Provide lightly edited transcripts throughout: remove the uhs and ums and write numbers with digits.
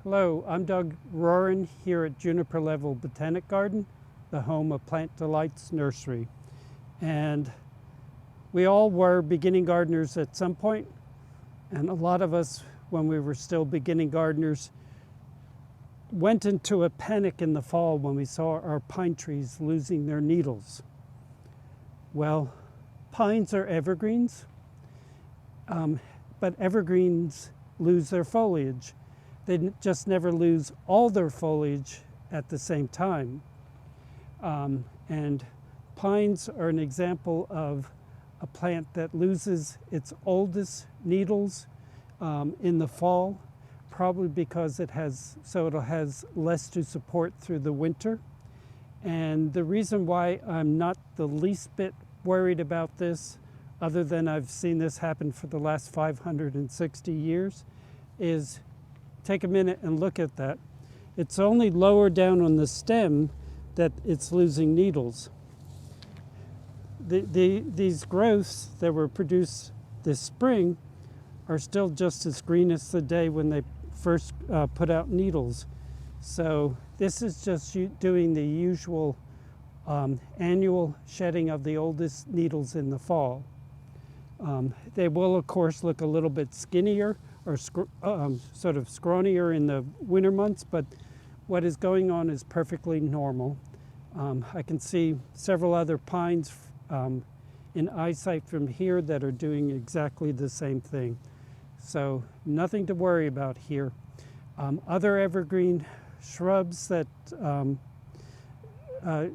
Hello, I'm Doug Roarin here at Juniper Level Botanic Garden, the home of Plant Delights Nursery. And we all were beginning gardeners at some point, and a lot of us, when we were still beginning gardeners, went into a panic in the fall when we saw our pine trees losing their needles. Well, pines are evergreens, but evergreens lose their foliage. They just never lose all their foliage at the same time. And pines are an example of a plant that loses its oldest needles in the fall, probably because it has less to support through the winter. And the reason why I'm not the least bit worried about this, other than I've seen this happen for the last 560 years, is take a minute and look at that. It's only lower down on the stem that it's losing needles. These growths that were produced this spring are still just as green as the day when they first put out needles. So this is just doing the usual annual shedding of the oldest needles in the fall. They will, of course, look a little bit skinnier or sort of scrawnier in the winter months, but what is going on is perfectly normal. I can see several other pines in eyesight from here that are doing exactly the same thing. So nothing to worry about here. Other evergreen shrubs that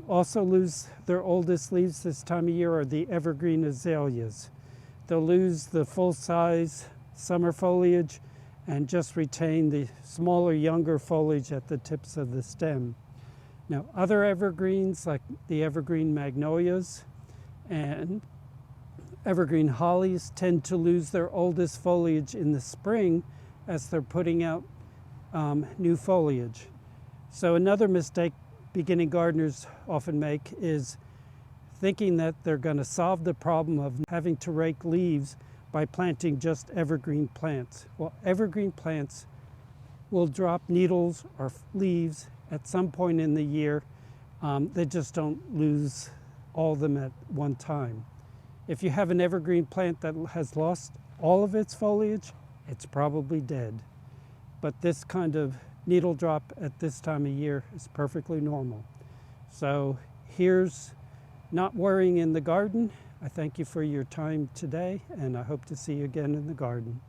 also lose their oldest leaves this time of year are the evergreen azaleas. They'll lose the full-size summer foliage and just retain the smaller, younger foliage at the tips of the stem. Now, other evergreens like the evergreen magnolias and evergreen hollies tend to lose their oldest foliage in the spring as they're putting out new foliage. So another mistake beginning gardeners often make is thinking that they're going to solve the problem of having to rake leaves by planting just evergreen plants. Well, evergreen plants will drop needles or leaves at some point in the year. They just don't lose all of them at one time. If you have an evergreen plant that has lost all of its foliage, it's probably dead. But this kind of needle drop at this time of year is perfectly normal. So here's not worrying in the garden. I thank you for your time today, and I hope to see you again in the garden.